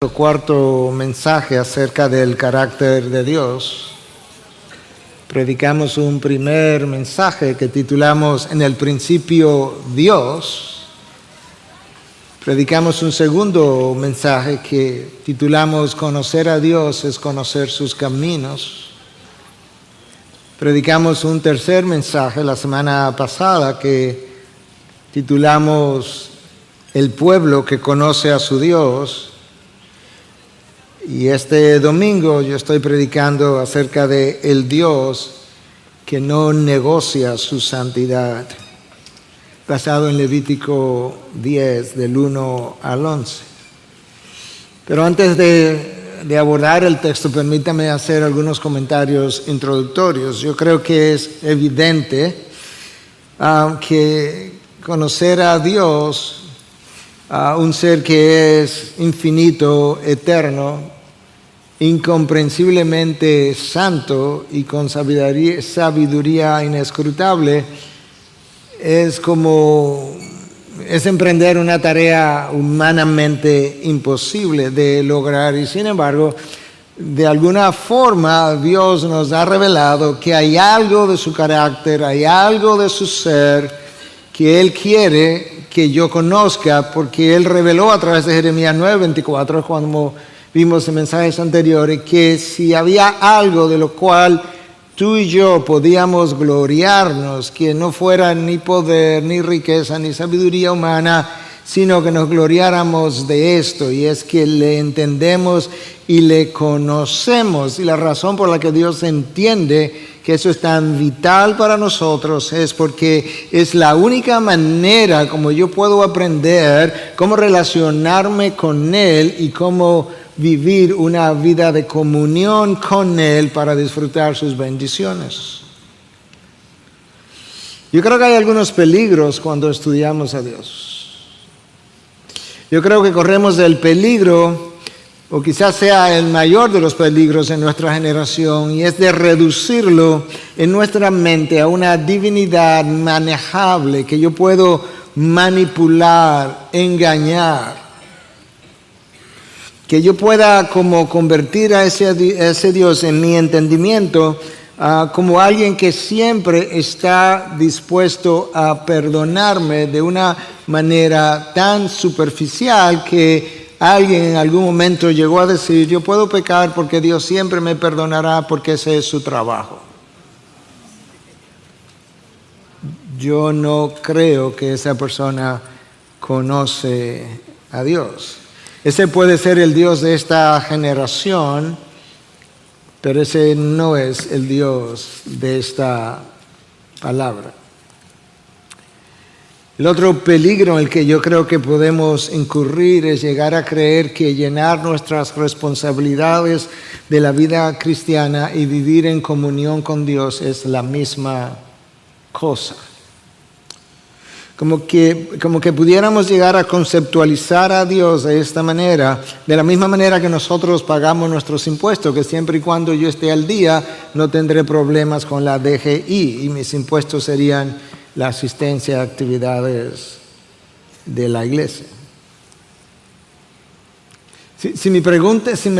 Nuestro cuarto mensaje acerca del carácter de Dios. Predicamos un primer mensaje que titulamos En el principio Dios. Predicamos un segundo mensaje que titulamos Conocer a Dios es conocer sus caminos. Predicamos un tercer mensaje la semana pasada que titulamos El pueblo que conoce a su Dios. Y este domingo yo estoy predicando acerca de el Dios que no negocia su santidad, basado en Levítico 10, del 1 al 11. Pero antes de abordar el texto, permítame hacer algunos comentarios introductorios. Yo creo que es evidente que conocer a Dios, un ser que es infinito, eterno, incomprensiblemente santo y con sabiduría inescrutable, es emprender una tarea humanamente imposible de lograr. Y sin embargo, de alguna forma Dios nos ha revelado que hay algo de su carácter, hay algo de su ser que Él quiere que yo conozca, porque Él reveló a través de Jeremías 9:24, cuando vimos en mensajes anteriores, que si había algo de lo cual tú y yo podíamos gloriarnos, que no fuera ni poder, ni riqueza, ni sabiduría humana, sino que nos gloriáramos de esto, y es que le entendemos y le conocemos. Y la razón por la que Dios entiende que eso es tan vital para nosotros es porque es la única manera como yo puedo aprender cómo relacionarme con Él y cómo vivir una vida de comunión con Él para disfrutar sus bendiciones. Yo creo que hay algunos peligros cuando estudiamos a Dios. Yo creo que corremos el peligro, o quizás sea el mayor de los peligros en nuestra generación, y es de reducirlo en nuestra mente a una divinidad manejable que yo puedo manipular, engañar, que yo pueda como convertir a ese Dios en mi entendimiento como alguien que siempre está dispuesto a perdonarme de una manera tan superficial que alguien en algún momento llegó a decir: yo puedo pecar porque Dios siempre me perdonará porque ese es su trabajo. Yo no creo que esa persona conoce a Dios. Ese puede ser el Dios de esta generación, pero ese no es el Dios de esta palabra. El otro peligro en el que yo creo que podemos incurrir es llegar a creer que llenar nuestras responsabilidades de la vida cristiana y vivir en comunión con Dios es la misma cosa. Como que pudiéramos llegar a conceptualizar a Dios de esta manera, de la misma manera que nosotros pagamos nuestros impuestos, que siempre y cuando yo esté al día no tendré problemas con la DGI y mis impuestos serían la asistencia a actividades de la iglesia. Si me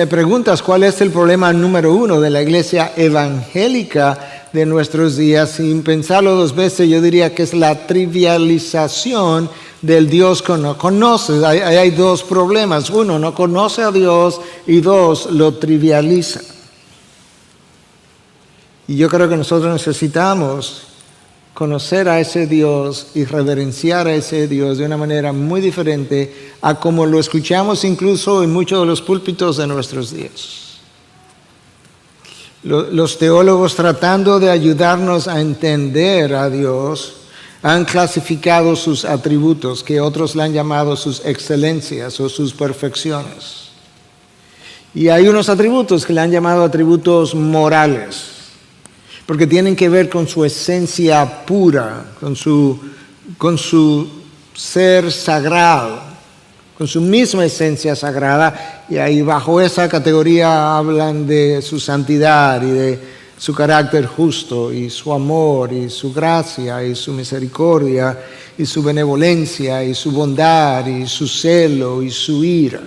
preguntas cuál es el problema número uno de la iglesia evangélica de nuestros días, sin pensarlo dos veces, yo diría que es la trivialización del Dios que no conoce. Hay dos problemas: uno, no conoce a Dios, y dos, lo trivializa. Y yo creo que nosotros necesitamos conocer a ese Dios y reverenciar a ese Dios de una manera muy diferente a como lo escuchamos incluso en muchos de los púlpitos de nuestros días. Los teólogos, tratando de ayudarnos a entender a Dios, han clasificado sus atributos, que otros le han llamado sus excelencias o sus perfecciones. Y hay unos atributos que le han llamado atributos morales, porque tienen que ver con su esencia pura, con su ser sagrado, con su misma esencia sagrada, y ahí bajo esa categoría hablan de su santidad y de su carácter justo y su amor y su gracia y su misericordia y su benevolencia y su bondad y su celo y su ira.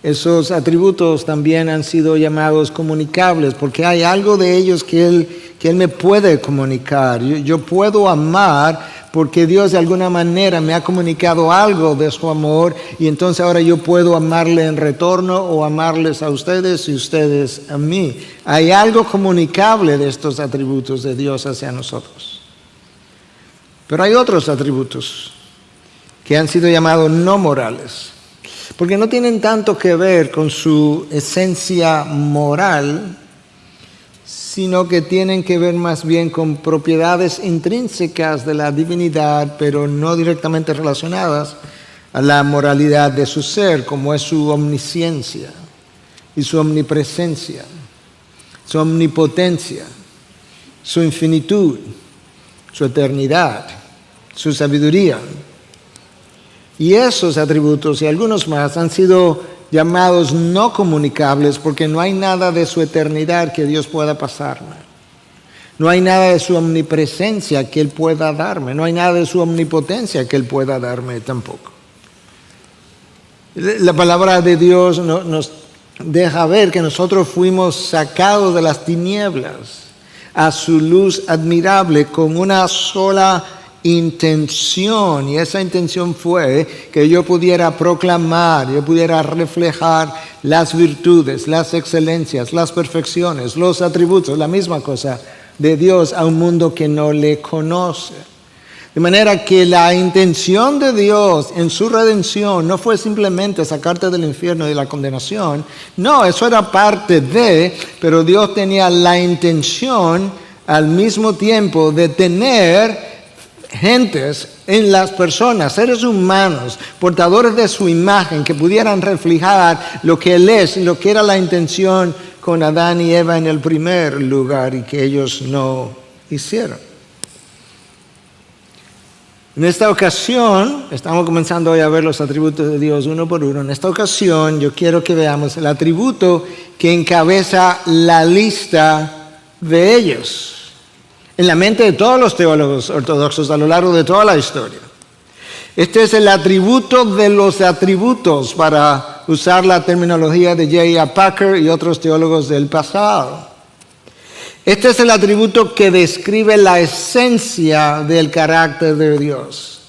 Esos atributos también han sido llamados comunicables, porque hay algo de ellos que Él me puede comunicar. Yo puedo amar porque Dios de alguna manera me ha comunicado algo de su amor, y entonces ahora yo puedo amarle en retorno o amarles a ustedes y ustedes a mí. Hay algo comunicable de estos atributos de Dios hacia nosotros. Pero hay otros atributos que han sido llamados no morales, porque no tienen tanto que ver con su esencia moral, sino que tienen que ver más bien con propiedades intrínsecas de la divinidad, pero no directamente relacionadas a la moralidad de su ser, como es su omnisciencia y su omnipresencia, su omnipotencia, su infinitud, su eternidad, su sabiduría. Y esos atributos y algunos más han sido llamados no comunicables porque no hay nada de su eternidad que Dios pueda pasarme. No hay nada de su omnipresencia que Él pueda darme. No hay nada de su omnipotencia que Él pueda darme tampoco. La palabra de Dios nos deja ver que nosotros fuimos sacados de las tinieblas a su luz admirable con una sola intención, y esa intención fue que yo pudiera proclamar, yo pudiera reflejar las virtudes, las excelencias, las perfecciones, los atributos, la misma cosa de Dios a un mundo que no le conoce. De manera que la intención de Dios en su redención no fue simplemente sacarte del infierno y de la condenación. No, eso era parte de, pero Dios tenía la intención al mismo tiempo de tener gentes en las personas, seres humanos, portadores de su imagen, que pudieran reflejar lo que Él es y lo que era la intención con Adán y Eva en el primer lugar y que ellos no hicieron. En esta ocasión, estamos comenzando hoy a ver los atributos de Dios uno por uno. En esta ocasión yo quiero que veamos el atributo que encabeza la lista de ellos en la mente de todos los teólogos ortodoxos a lo largo de toda la historia. Este es el atributo de los atributos, para usar la terminología de J.I. Packer y otros teólogos del pasado. Este es el atributo que describe la esencia del carácter de Dios.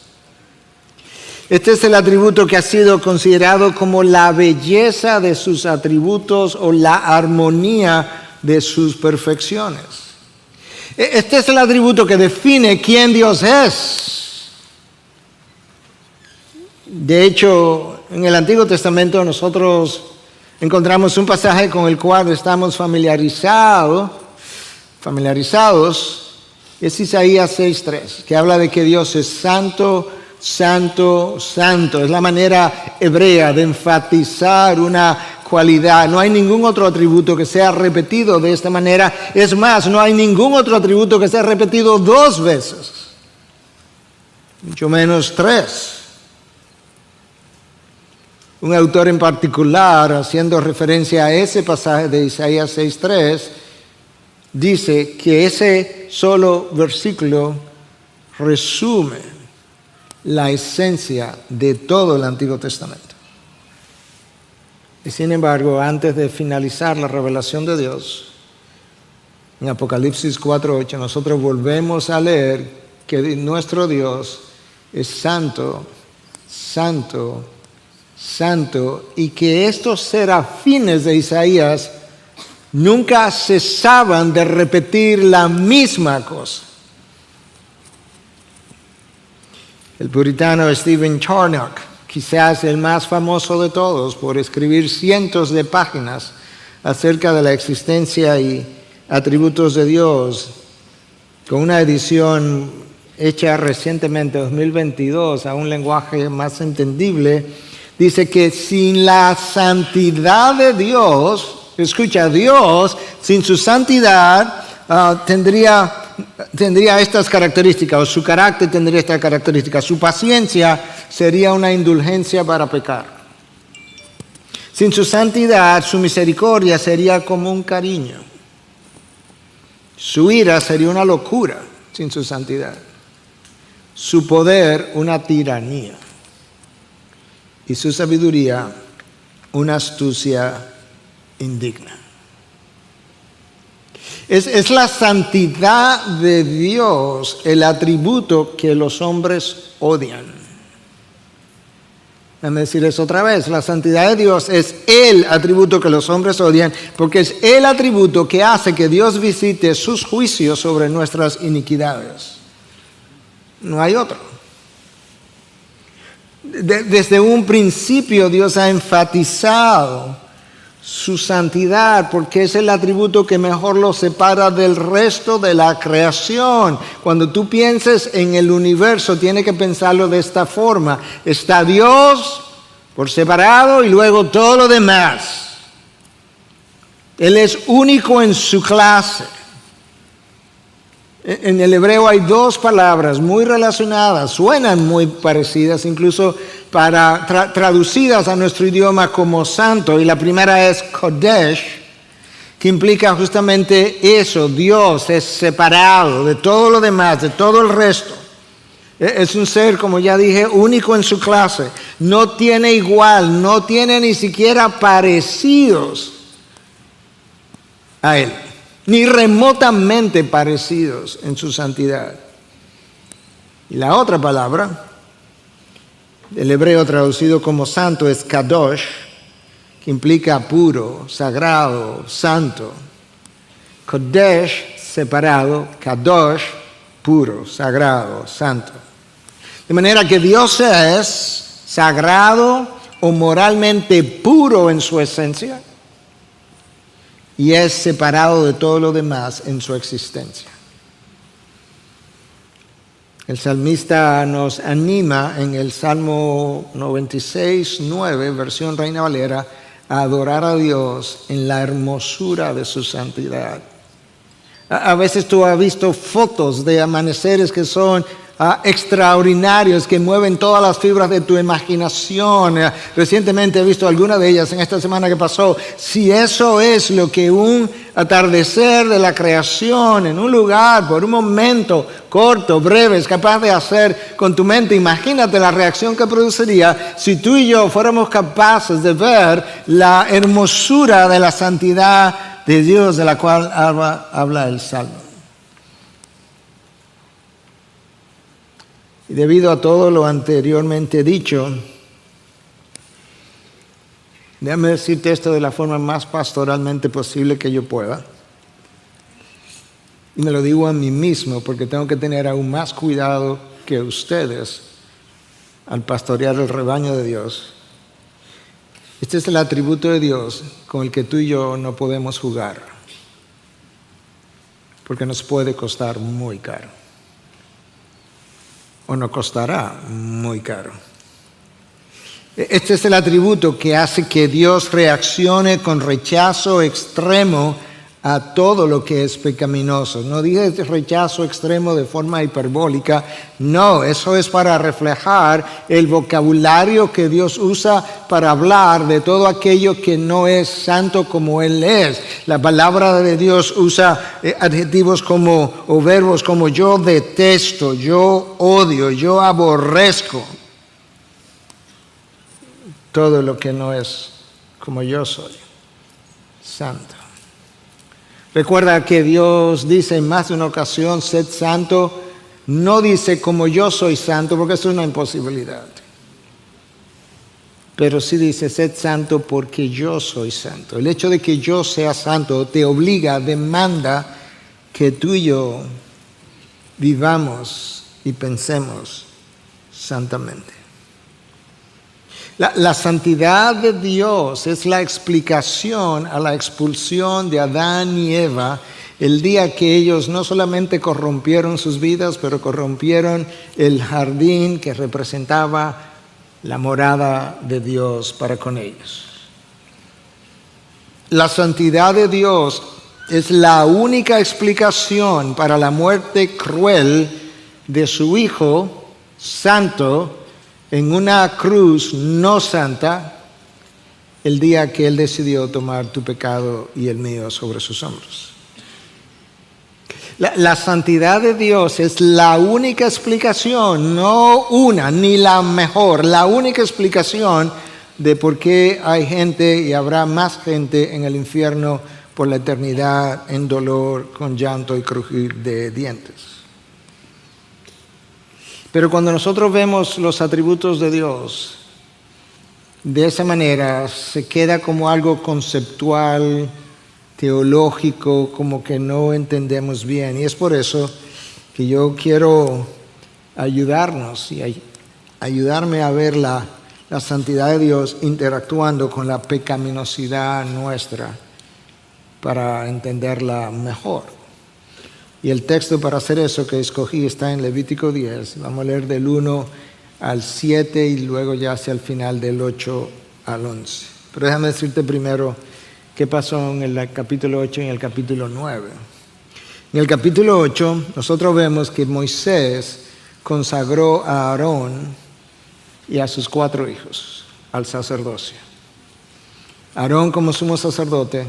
Este es el atributo que ha sido considerado como la belleza de sus atributos o la armonía de sus perfecciones. Este es el atributo que define quién Dios es. De hecho, en el Antiguo Testamento nosotros encontramos un pasaje con el cual estamos familiarizados, es Isaías 6:3, que habla de que Dios es santo, santo, santo. Es la manera hebrea de enfatizar una cualidad. No hay ningún otro atributo que sea repetido de esta manera. Es más, no hay ningún otro atributo que sea repetido dos veces, mucho menos tres. Un autor en particular, haciendo referencia a ese pasaje de Isaías 6:3, dice que ese solo versículo resume la esencia de todo el Antiguo Testamento. Y sin embargo, antes de finalizar la revelación de Dios, en Apocalipsis 4:8, nosotros volvemos a leer que nuestro Dios es santo, santo, santo, y que estos serafines de Isaías nunca cesaban de repetir la misma cosa. El puritano Stephen Charnock, quizás el más famoso de todos por escribir cientos de páginas acerca de la existencia y atributos de Dios, con una edición hecha recientemente, 2022, a un lenguaje más entendible, dice que sin la santidad de Dios, escucha, Dios sin su santidad tendría estas características, o su carácter tendría estas características. Su paciencia sería una indulgencia para pecar. Sin su santidad, su misericordia sería como un cariño. Su ira sería una locura sin su santidad. Su poder, una tiranía. Y su sabiduría, una astucia indigna. Es la santidad de Dios el atributo que los hombres odian. Déjame decir eso otra vez. La santidad de Dios es el atributo que los hombres odian, porque es el atributo que hace que Dios visite sus juicios sobre nuestras iniquidades. No hay otro. Desde un principio Dios ha enfatizado su santidad, porque es el atributo que mejor lo separa del resto de la creación. Cuando tú pienses en el universo, tienes que pensarlo de esta forma. Está Dios por separado y luego todo lo demás. Él es único en su clase. En el hebreo hay dos palabras muy relacionadas, suenan muy parecidas, incluso traducidas a nuestro idioma como santo, y la primera es Kodesh, que implica justamente eso. Dios es separado de todo lo demás, de todo el resto. Es un ser, como ya dije, único en su clase, no tiene igual, no tiene ni siquiera parecidos a Él, ni remotamente parecidos en su santidad. Y la otra palabra, el hebreo traducido como santo, es kadosh, que implica puro, sagrado, santo. Kodesh, separado; kadosh, puro, sagrado, santo. De manera que Dios es sagrado o moralmente puro en su esencia, y es separado de todo lo demás en su existencia. El salmista nos anima en el Salmo 96:9, versión Reina Valera, a adorar a Dios en la hermosura de su santidad. A veces tú has visto fotos de amaneceres que son extraordinarios, que mueven todas las fibras de tu imaginación. Recientemente he visto algunas de ellas en esta semana que pasó. Si eso es lo que un atardecer de la creación en un lugar, por un momento corto, breve, es capaz de hacer con tu mente, imagínate la reacción que produciría si tú y yo fuéramos capaces de ver la hermosura de la santidad de Dios, de la cual habla el Salmo. Y debido a todo lo anteriormente dicho, déjame decirte esto de la forma más pastoralmente posible que yo pueda. Y me lo digo a mí mismo, porque tengo que tener aún más cuidado que ustedes al pastorear el rebaño de Dios. Este es el atributo de Dios con el que tú y yo no podemos jugar, porque nos puede costar muy caro. O nos costará muy caro. Este es el atributo que hace que Dios reaccione con rechazo extremo a todo lo que es pecaminoso. No dije rechazo extremo de forma hiperbólica, no, eso es para reflejar el vocabulario que Dios usa para hablar de todo aquello que no es santo como Él es. La palabra de Dios usa adjetivos como, o verbos como yo detesto, yo odio, yo aborrezco. Todo lo que no es como yo soy, santo. Recuerda que Dios dice en más de una ocasión, sed santo. No dice como yo soy santo, porque eso es una imposibilidad. Pero sí dice, sed santo porque yo soy santo. El hecho de que yo sea santo te obliga, demanda que tú y yo vivamos y pensemos santamente. La santidad de Dios es la explicación a la expulsión de Adán y Eva el día que ellos no solamente corrompieron sus vidas, pero corrompieron el jardín que representaba la morada de Dios para con ellos. La santidad de Dios es la única explicación para la muerte cruel de su Hijo santo en una cruz no santa, el día que Él decidió tomar tu pecado y el mío sobre sus hombros. La santidad de Dios es la única explicación, no una, ni la mejor, la única explicación de por qué hay gente y habrá más gente en el infierno por la eternidad en dolor, con llanto y crujir de dientes. Pero cuando nosotros vemos los atributos de Dios de esa manera, se queda como algo conceptual, teológico, como que no entendemos bien. Y es por eso que yo quiero ayudarnos y ayudarme a ver la santidad de Dios interactuando con la pecaminosidad nuestra para entenderla mejor. Y el texto para hacer eso que escogí está en Levítico 10. Vamos a leer del 1 al 7 y luego ya hacia el final del 8 al 11. Pero déjame decirte primero qué pasó en el capítulo 8 y en el capítulo 9. En el capítulo 8 nosotros vemos que Moisés consagró a Aarón y a sus 4 hijos al sacerdocio. Aarón como sumo sacerdote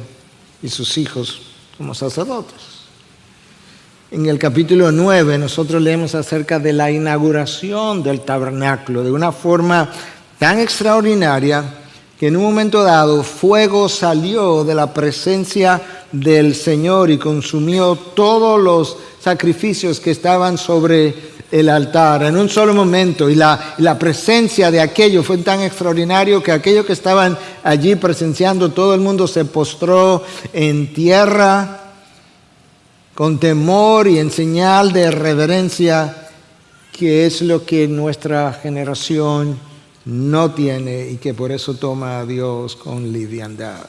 y sus hijos como sacerdotes. En el capítulo 9 nosotros leemos acerca de la inauguración del tabernáculo de una forma tan extraordinaria que en un momento dado fuego salió de la presencia del Señor y consumió todos los sacrificios que estaban sobre el altar en un solo momento, y la presencia de aquello fue tan extraordinario que aquellos que estaban allí presenciando, todo el mundo se postró en tierra con temor y en señal de reverencia, que es lo que nuestra generación no tiene y que por eso toma a Dios con liviandad.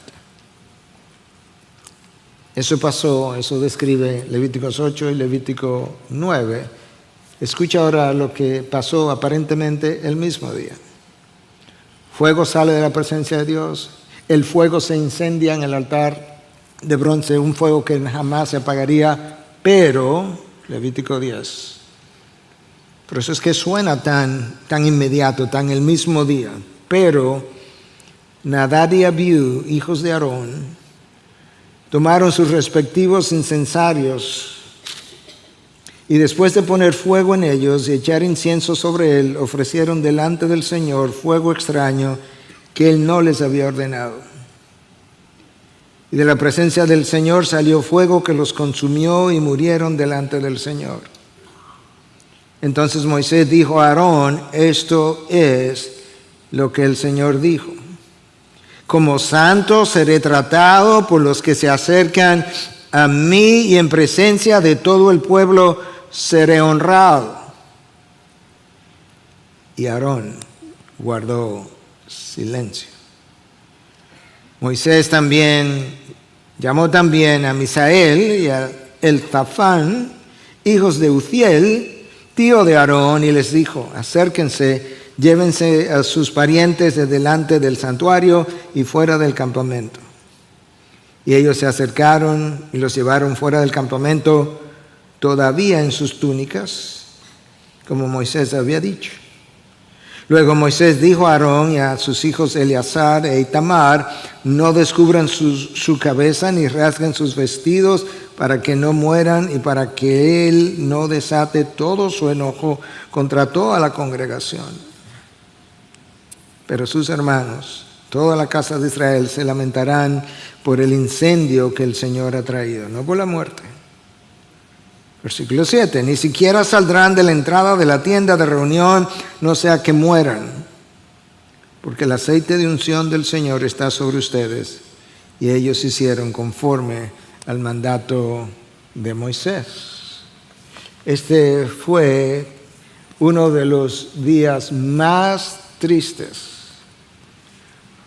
Eso pasó, eso describe Levíticos 8 y Levítico 9. Escucha ahora lo que pasó aparentemente el mismo día. Fuego sale de la presencia de Dios, el fuego se incendia en el altar de bronce, un fuego que jamás se apagaría, pero, Levítico 10, por eso es que suena tan inmediato, tan el mismo día, pero Nadab y Abiú, hijos de Aarón, tomaron sus respectivos incensarios y después de poner fuego en ellos y echar incienso sobre él, ofrecieron delante del Señor fuego extraño que él no les había ordenado. Y de la presencia del Señor salió fuego que los consumió y murieron delante del Señor. Entonces Moisés dijo a Aarón: esto es lo que el Señor dijo: como santo seré tratado por los que se acercan a mí, y en presencia de todo el pueblo seré honrado. Y Aarón guardó silencio. Moisés llamó también a Misael y a Elzafán, hijos de Uziel, tío de Aarón, y les dijo: acérquense, llévense a sus parientes de delante del santuario y fuera del campamento. Y ellos se acercaron y los llevaron fuera del campamento, todavía en sus túnicas, como Moisés había dicho. Luego Moisés dijo a Aarón y a sus hijos Eleazar e Itamar: no descubran su cabeza ni rasguen sus vestidos, para que no mueran y para que él no desate todo su enojo contra toda la congregación. Pero sus hermanos, toda la casa de Israel, se lamentarán por el incendio que el Señor ha traído, no por la muerte. Versículo 7, ni siquiera saldrán de la entrada de la tienda de reunión, no sea que mueran, porque el aceite de unción del Señor está sobre ustedes. Y ellos hicieron conforme al mandato de Moisés. Este fue uno de los días más tristes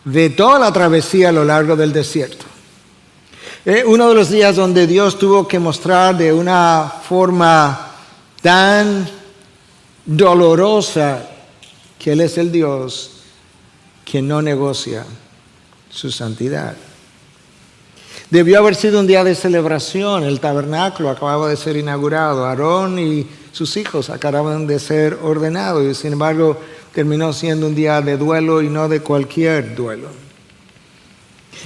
de toda la travesía a lo largo del desierto. Uno de los días donde Dios tuvo que mostrar de una forma tan dolorosa que Él es el Dios que no negocia su santidad. Debió haber sido un día de celebración. El tabernáculo acababa de ser inaugurado. Aarón y sus hijos acababan de ser ordenados. Y sin embargo, terminó siendo un día de duelo y no de cualquier duelo.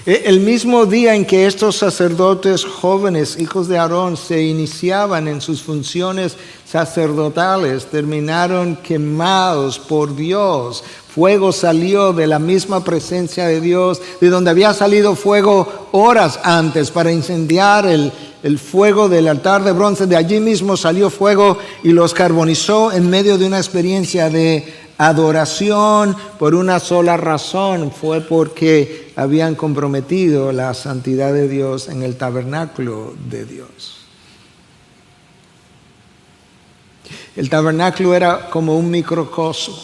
El mismo día en que estos sacerdotes jóvenes, hijos de Aarón, se iniciaban en sus funciones sacerdotales, terminaron quemados por Dios, Fuego salió de la misma presencia de Dios, de donde había salido fuego horas antes para incendiar el fuego del altar de bronce. De allí mismo salió fuego y los carbonizó en medio de una experiencia de adoración por una sola razón. Fue porque habían comprometido la santidad de Dios en el tabernáculo de Dios. El tabernáculo era como un microcosmo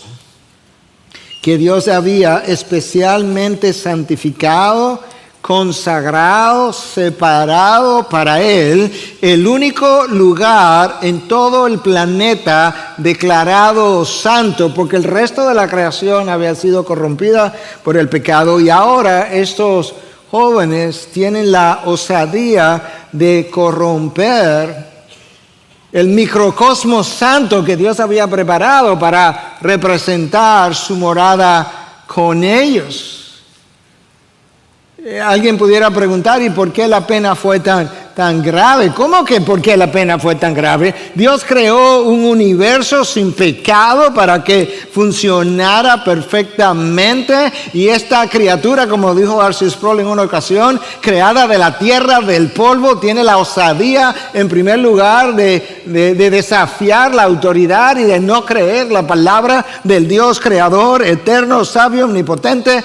que Dios había especialmente santificado, consagrado, separado para Él, el único lugar en todo el planeta declarado santo, porque el resto de la creación había sido corrompida por el pecado, y ahora estos jóvenes tienen la osadía de corromper el microcosmos santo que Dios había preparado para representar su morada con ellos. Alguien pudiera preguntar, ¿y por qué la pena fue tan grave? ¿Cómo que por qué la pena fue tan grave? Dios creó un universo sin pecado para que funcionara perfectamente, y esta criatura, como dijo R.C. Sproul en una ocasión, creada de la tierra, del polvo, tiene la osadía en primer lugar de desafiar la autoridad y de no creer la palabra del Dios creador, eterno, sabio, omnipotente.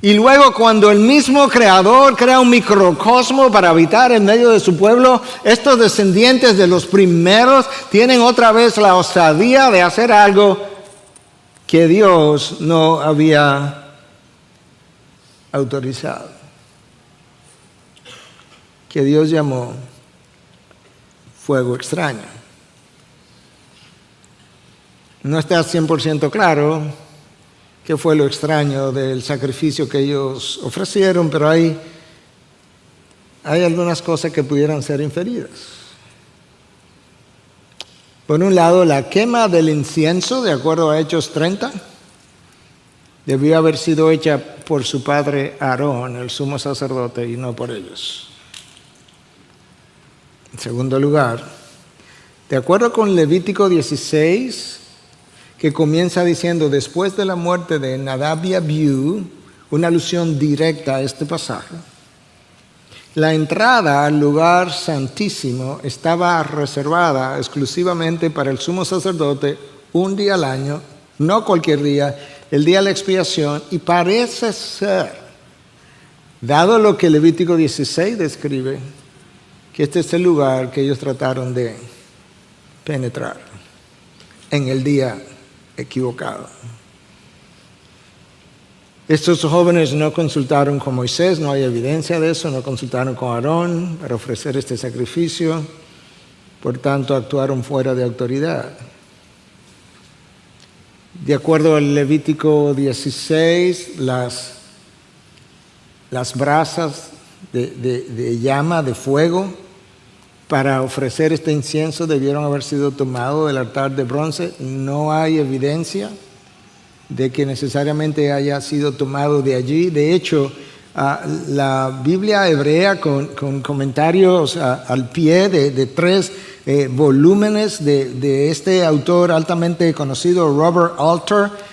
Y luego, cuando el mismo creador crea un microcosmo para habitar en medio de su pueblo, estos descendientes de los primeros tienen otra vez la osadía de hacer algo que Dios no había autorizado, que Dios llamó fuego extraño. No está 100% claro qué fue lo extraño del sacrificio que ellos ofrecieron, pero hay algunas cosas que pudieran ser inferidas. Por un lado, la quema del incienso, de acuerdo a Hechos 30, debió haber sido hecha por su padre Aarón, el sumo sacerdote, y no por ellos. En segundo lugar, de acuerdo con Levítico 16, que comienza diciendo, después de la muerte de Nadab y Abiú, una alusión directa a este pasaje, la entrada al lugar santísimo estaba reservada exclusivamente para el sumo sacerdote un día al año, no cualquier día, el día de la expiación, y parece ser, dado lo que Levítico 16 describe, que este es el lugar que ellos trataron de penetrar en el día equivocado. Estos jóvenes no consultaron con Moisés, no hay evidencia de eso, no consultaron con Aarón para ofrecer este sacrificio, por tanto actuaron fuera de autoridad. De acuerdo al Levítico 16, las brasas de llama, de fuego, para ofrecer este incienso debieron haber sido tomados del altar de bronce. No hay evidencia de que necesariamente haya sido tomado de allí. De hecho, la Biblia hebrea con comentarios al pie de 3 volúmenes de este autor altamente conocido, Robert Alter,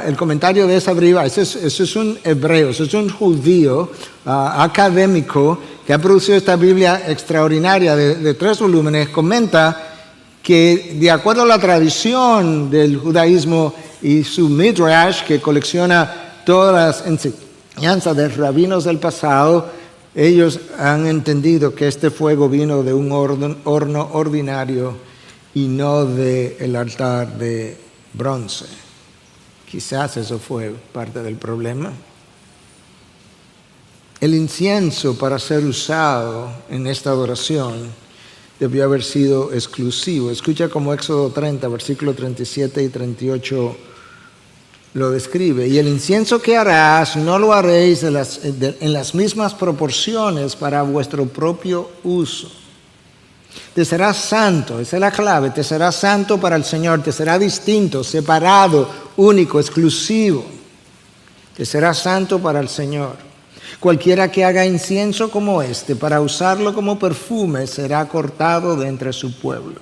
el comentario de esa Biblia, eso es un hebreo, eso es un judío académico que ha producido esta Biblia extraordinaria de 3 volúmenes, comenta que de acuerdo a la tradición del judaísmo y su Midrash, que colecciona todas las enseñanzas de rabinos del pasado, ellos han entendido que este fuego vino de un horno ordinario y no del altar de bronce. Quizás eso fue parte del problema. El incienso para ser usado en esta adoración debió haber sido exclusivo. Escucha como Éxodo 30, versículos 37 y 38 lo describe. Y el incienso que harás no lo haréis en las mismas proporciones para vuestro propio uso. Te serás santo, esa es la clave, te serás santo para el Señor, te será distinto, separado, único, exclusivo. Te serás santo para el Señor. Cualquiera que haga incienso como este para usarlo como perfume será cortado de entre su pueblo.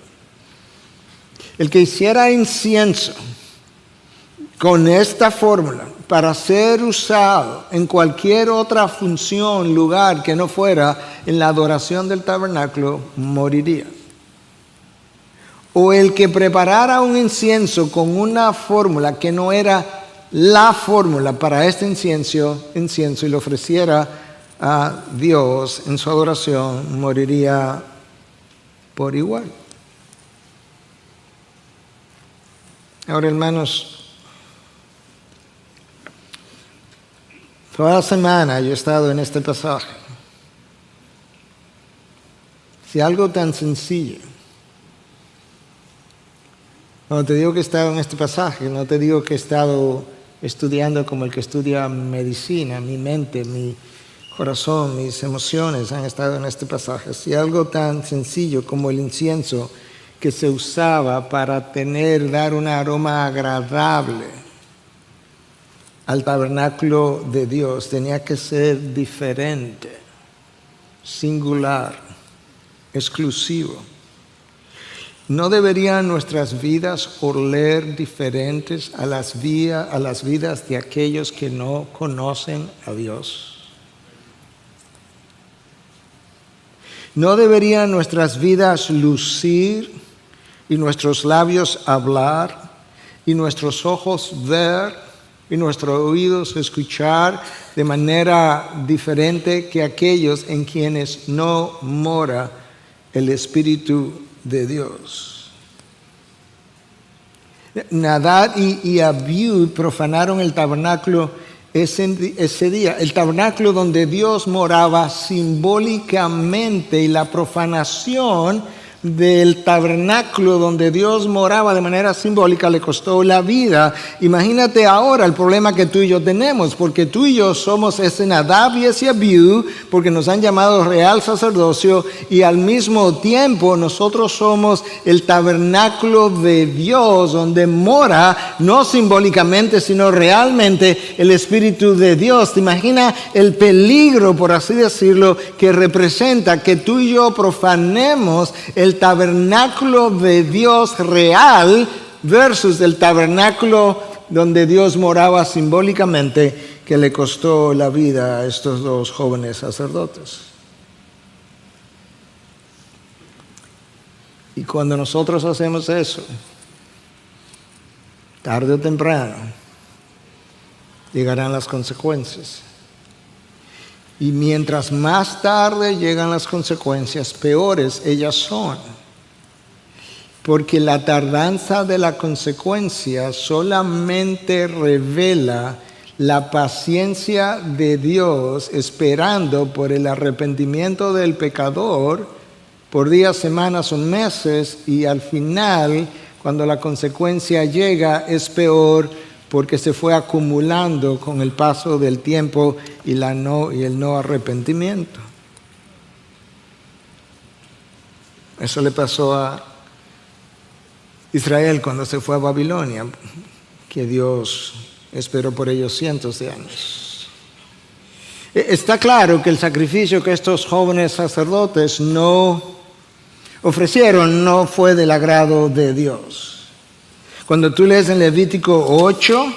El que hiciera incienso con esta fórmula para ser usado en cualquier otra función, lugar que no fuera en la adoración del tabernáculo, moriría. O el que preparara un incienso con una fórmula que no era la fórmula para este incienso y lo ofreciera a Dios en su adoración, moriría por igual. Ahora, hermanos, toda la semana yo he estado en este pasaje. Si algo tan sencillo, cuando te digo que he estado en este pasaje, no te digo que he estado estudiando como el que estudia medicina, mi mente, mi corazón, mis emociones han estado en este pasaje. Si algo tan sencillo como el incienso que se usaba para dar un aroma agradable al tabernáculo de Dios, tenía que ser diferente, singular, exclusivo. ¿No deberían nuestras vidas oler diferentes a las vidas de aquellos que no conocen a Dios? ¿No deberían nuestras vidas lucir y nuestros labios hablar y nuestros ojos ver y nuestros oídos escuchar de manera diferente que aquellos en quienes no mora el Espíritu de Dios? Nadab y Abiú profanaron el tabernáculo ese día, el tabernáculo donde Dios moraba simbólicamente, y la profanación del tabernáculo donde Dios moraba de manera simbólica le costó la vida. Imagínate ahora el problema que tú y yo tenemos, porque tú y yo somos ese Nadab y ese Abiú, porque nos han llamado real sacerdocio, y al mismo tiempo nosotros somos el tabernáculo de Dios donde mora, no simbólicamente sino realmente, el Espíritu de Dios. ¿Te imaginas el peligro, por así decirlo, que representa que tú y yo profanemos el tabernáculo de Dios real versus el tabernáculo donde Dios moraba simbólicamente, que le costó la vida a estos dos jóvenes sacerdotes? Y cuando nosotros hacemos eso, tarde o temprano llegarán las consecuencias. Y mientras más tarde llegan las consecuencias, peores ellas son. Porque la tardanza de la consecuencia solamente revela la paciencia de Dios esperando por el arrepentimiento del pecador por días, semanas o meses, y al final, cuando la consecuencia llega, es peor porque se fue acumulando con el paso del tiempo y el no arrepentimiento. Eso le pasó a Israel cuando se fue a Babilonia, que Dios esperó por ellos cientos de años. Está claro que el sacrificio que estos jóvenes sacerdotes no ofrecieron no fue del agrado de Dios. Cuando tú lees en Levítico 8,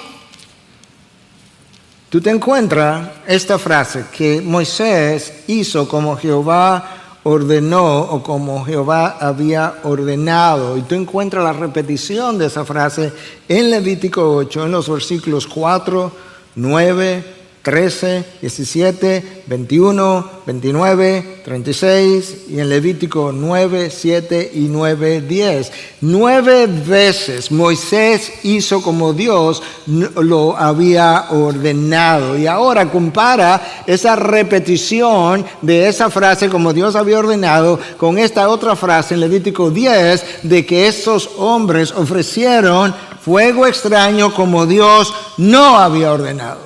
tú te encuentras esta frase, que Moisés hizo como Jehová ordenó o como Jehová había ordenado. Y tú encuentras la repetición de esa frase en Levítico 8, en los versículos 4, 9, 13, 17, 21, 29, 36 y en Levítico 9, 7 y 9, 10. 9 veces Moisés hizo como Dios lo había ordenado. Y ahora compara esa repetición de esa frase como Dios había ordenado con esta otra frase en Levítico 10 de que estos hombres ofrecieron fuego extraño como Dios no había ordenado.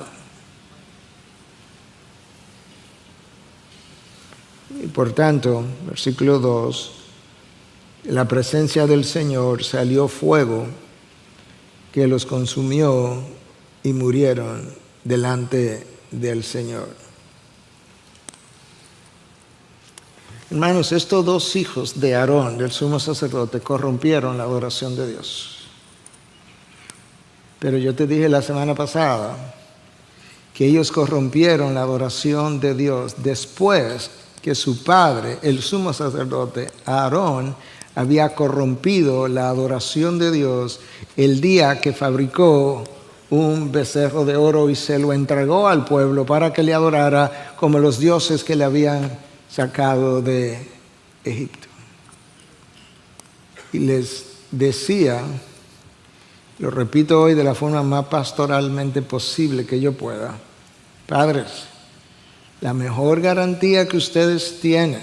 Y por tanto, versículo 2, en la presencia del Señor salió fuego que los consumió y murieron delante del Señor. Hermanos, estos dos hijos de Aarón, del sumo sacerdote, corrompieron la adoración de Dios. Pero yo te dije la semana pasada que ellos corrompieron la adoración de Dios después que su padre, el sumo sacerdote Aarón, había corrompido la adoración de Dios el día que fabricó un becerro de oro y se lo entregó al pueblo para que le adorara como los dioses que le habían sacado de Egipto. Y les decía, lo repito hoy de la forma más pastoralmente posible que yo pueda, padres, la mejor garantía que ustedes tienen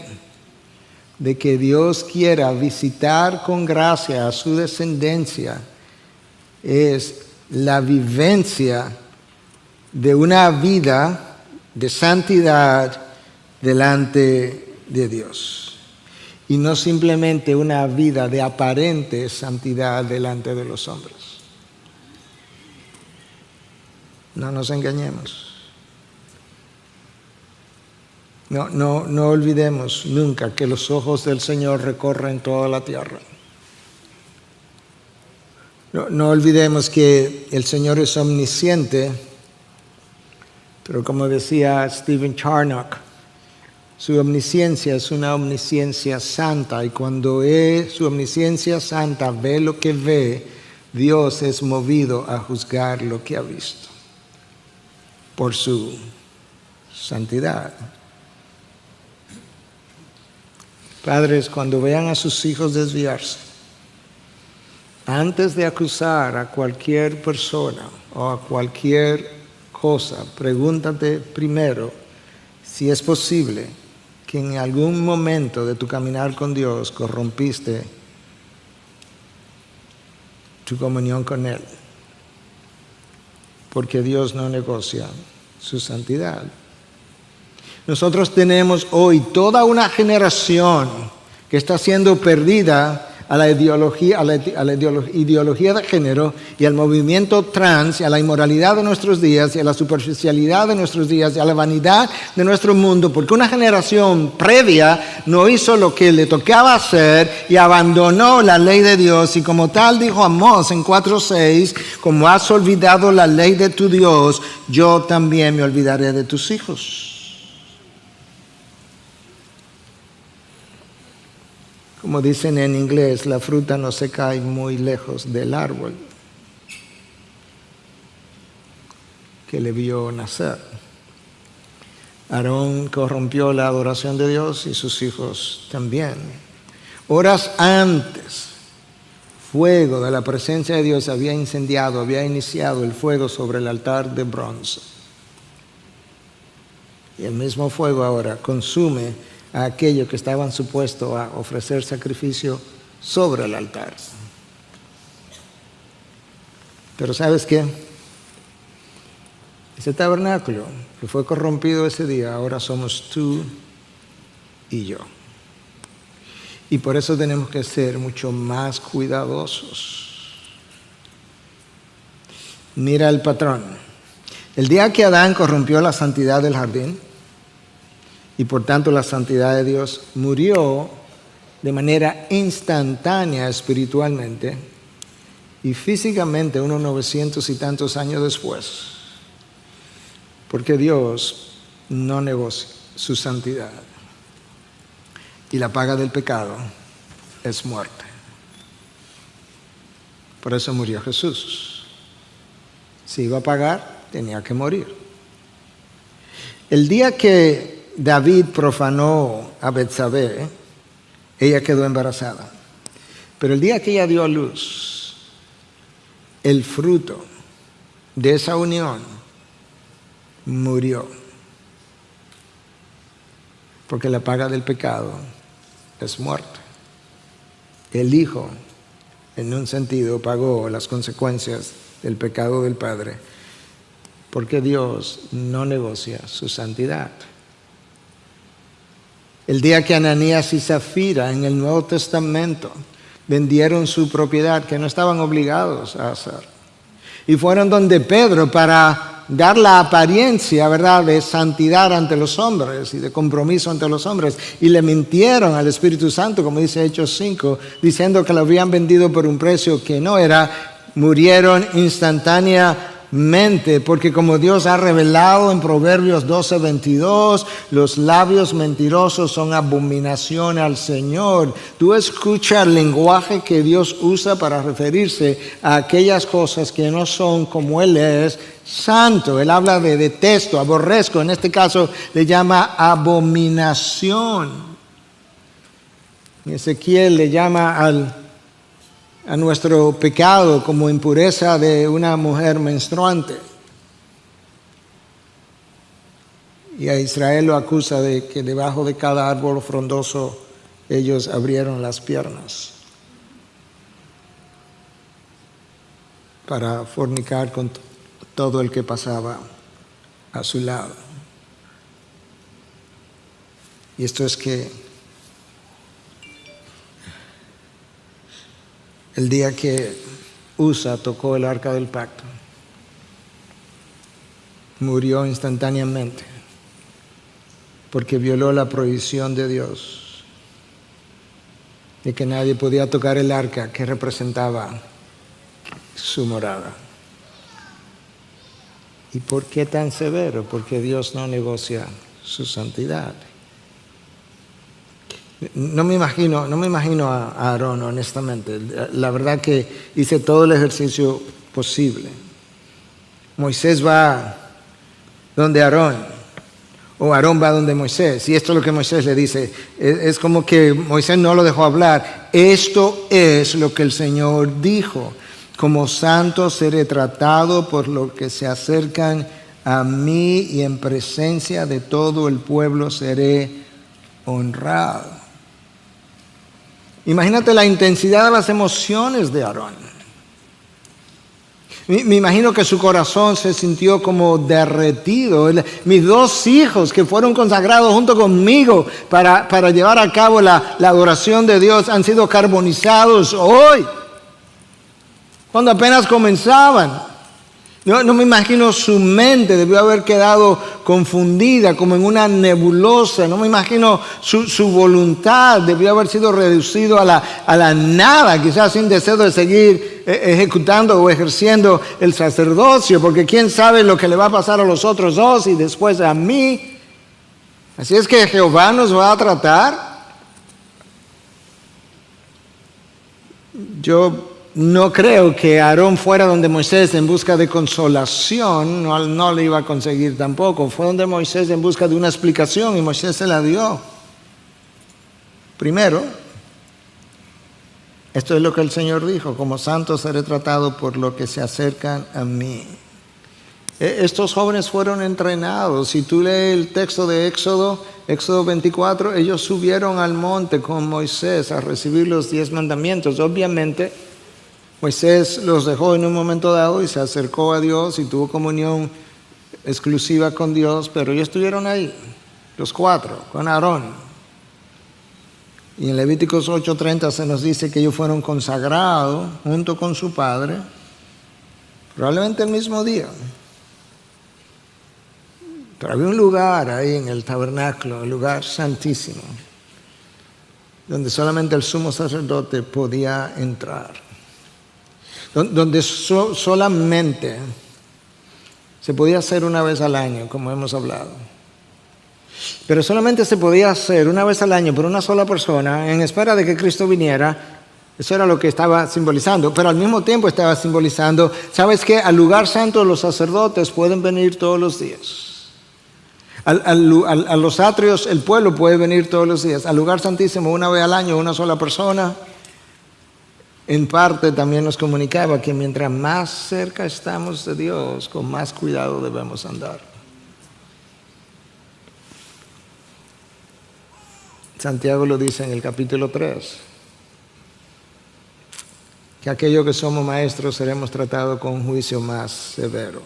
de que Dios quiera visitar con gracia a su descendencia es la vivencia de una vida de santidad delante de Dios. Y no simplemente una vida de aparente santidad delante de los hombres. No nos engañemos. No olvidemos nunca que los ojos del Señor recorren toda la tierra. No olvidemos que el Señor es omnisciente, pero como decía Stephen Charnock, su omnisciencia es una omnisciencia santa, y cuando su omnisciencia santa ve lo que ve, Dios es movido a juzgar lo que ha visto por su santidad. Padres, cuando vean a sus hijos desviarse, antes de acusar a cualquier persona o a cualquier cosa, pregúntate primero si es posible que en algún momento de tu caminar con Dios corrompiste tu comunión con Él. Porque Dios no negocia su santidad. Nosotros tenemos hoy toda una generación que está siendo perdida a la ideología de género y al movimiento trans y a la inmoralidad de nuestros días y a la superficialidad de nuestros días y a la vanidad de nuestro mundo, porque una generación previa no hizo lo que le tocaba hacer y abandonó la ley de Dios, y como tal dijo Amós en 4:6, como has olvidado la ley de tu Dios, yo también me olvidaré de tus hijos. Como dicen en inglés, la fruta no se cae muy lejos del árbol que le vio nacer. Aarón corrompió la adoración de Dios y sus hijos también. Horas antes, fuego de la presencia de Dios había iniciado el fuego sobre el altar de bronce. Y el mismo fuego ahora consume a aquellos que estaban supuestos a ofrecer sacrificio sobre el altar. Pero ¿sabes qué? Ese tabernáculo que fue corrompido ese día, ahora somos tú y yo. Y por eso tenemos que ser mucho más cuidadosos. Mira el patrón. El día que Adán corrompió la santidad del jardín, y por tanto la santidad de Dios, murió de manera instantánea espiritualmente y físicamente unos 900 y tantos años después, porque Dios no negocia su santidad y la paga del pecado es muerte. Por eso murió Jesús. Si iba a pagar, tenía que morir. El día que David profanó a Betsabé, ella quedó embarazada. Pero el día que ella dio a luz, el fruto de esa unión murió. Porque la paga del pecado es muerte. El Hijo, en un sentido, pagó las consecuencias del pecado del Padre, porque Dios no negocia su santidad. El día que Ananías y Zafira en el Nuevo Testamento vendieron su propiedad, que no estaban obligados a hacer, y fueron donde Pedro para dar la apariencia, ¿verdad?, de santidad ante los hombres y de compromiso ante los hombres, y le mintieron al Espíritu Santo, como dice Hechos 5, diciendo que lo habían vendido por un precio que no era. murieron instantáneamente, porque como Dios ha revelado en Proverbios 12:22, los labios mentirosos son abominación al Señor. Tú escuchas el lenguaje que Dios usa para referirse a aquellas cosas que no son como Él es santo. Él habla de detesto, aborrezco, en este caso le llama abominación. Ezequiel le llama a nuestro pecado como impureza de una mujer menstruante. Y a Israel lo acusa de que debajo de cada árbol frondoso ellos abrieron las piernas para fornicar con todo el que pasaba a su lado. Y esto es que el día que Usa tocó el arca del pacto, murió instantáneamente porque violó la prohibición de Dios de que nadie podía tocar el arca que representaba su morada. ¿Y por qué tan severo? Porque Dios no negocia su santidad. No me imagino a Aarón, honestamente. La verdad que hice todo el ejercicio posible. Moisés va donde Aarón, o Aarón va donde Moisés, y esto es lo que Moisés le dice. Es como que Moisés no lo dejó hablar. Esto es lo que el Señor dijo: como santo seré tratado por los que se acercan a mí, y en presencia de todo el pueblo seré honrado. Imagínate la intensidad de las emociones de Aarón. Me imagino que su corazón se sintió como derretido. Mis dos hijos que fueron consagrados junto conmigo para llevar a cabo la adoración de Dios han sido carbonizados hoy, cuando apenas comenzaban. No me imagino su mente, debió haber quedado confundida como en una nebulosa. No me imagino su voluntad, debió haber sido reducido a la nada, quizás sin deseo de seguir ejecutando o ejerciendo el sacerdocio, porque quién sabe lo que le va a pasar a los otros dos y después a mí. Así es que Jehová nos va a tratar. Yo no creo que Aarón fuera donde Moisés en busca de consolación, no le iba a conseguir tampoco. Fue donde Moisés en busca de una explicación y Moisés se la dio. Primero, esto es lo que el Señor dijo: como santo seré tratado por los que se acercan a mí. Estos jóvenes fueron entrenados. Si tú lees el texto de Éxodo 24, ellos subieron al monte con Moisés a recibir los 10 mandamientos. Obviamente, Moisés los dejó en un momento dado y se acercó a Dios y tuvo comunión exclusiva con Dios, pero ellos estuvieron ahí, los 4, con Aarón. Y en Levíticos 8:30 se nos dice que ellos fueron consagrados junto con su padre, probablemente el mismo día. Pero había un lugar ahí en el tabernáculo, el lugar santísimo, donde solamente el sumo sacerdote podía entrar. Donde solamente se podía hacer una vez al año, como hemos hablado. Pero solamente se podía hacer una vez al año por una sola persona, en espera de que Cristo viniera. Eso era lo que estaba simbolizando. Pero al mismo tiempo estaba simbolizando, ¿sabes qué? Al lugar santo los sacerdotes pueden venir todos los días. A los atrios el pueblo puede venir todos los días. Al lugar santísimo una vez al año una sola persona. En parte también nos comunicaba que mientras más cerca estamos de Dios, con más cuidado debemos andar. Santiago lo dice en el capítulo 3, que aquellos que somos maestros seremos tratados con un juicio más severo.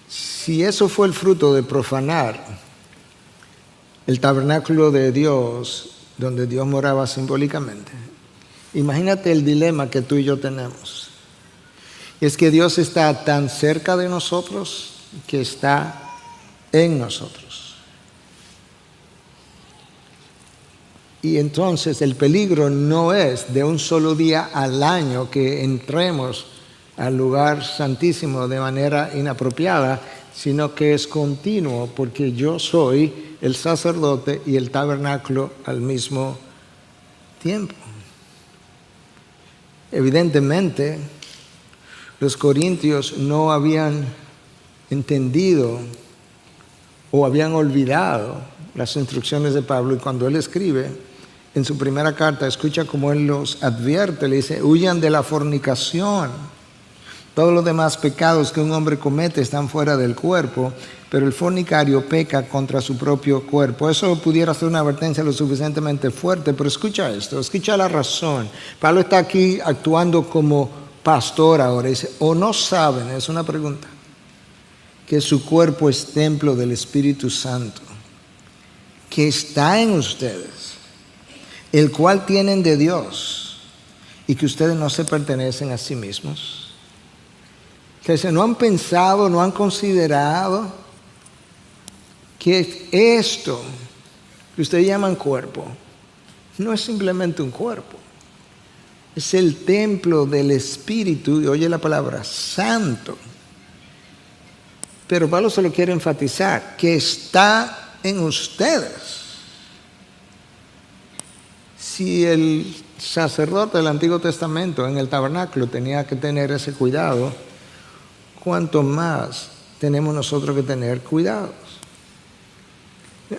Si eso fue el fruto de profanar el tabernáculo de Dios, donde Dios moraba simbólicamente, imagínate el dilema que tú y yo tenemos. Es que Dios está tan cerca de nosotros que está en nosotros. Y entonces el peligro no es de un solo día al año que entremos al lugar santísimo de manera inapropiada, sino que es continuo, porque yo soy el sacerdote y el tabernáculo al mismo tiempo. Evidentemente, los corintios no habían entendido o habían olvidado las instrucciones de Pablo, y cuando él escribe en su primera carta, escucha cómo él los advierte, le dice: huyan de la fornicación. Todos los demás pecados que un hombre comete están fuera del cuerpo, pero el fornicario peca contra su propio cuerpo. Eso pudiera ser una advertencia lo suficientemente fuerte, pero escucha esto, escucha la razón. Pablo está aquí actuando como pastor ahora. Dice: ¿o no saben? Es una pregunta. Que su cuerpo es templo del Espíritu Santo, que está en ustedes, el cual tienen de Dios, y que ustedes no se pertenecen a sí mismos. Que no han pensado, no han considerado que esto que ustedes llaman cuerpo no es simplemente un cuerpo, es el templo del Espíritu, y oye la palabra santo. Pero Pablo se lo quiere enfatizar, que está en ustedes. Si el sacerdote del Antiguo Testamento en el tabernáculo tenía que tener ese cuidado, ¿cuánto más tenemos nosotros que tener cuidados?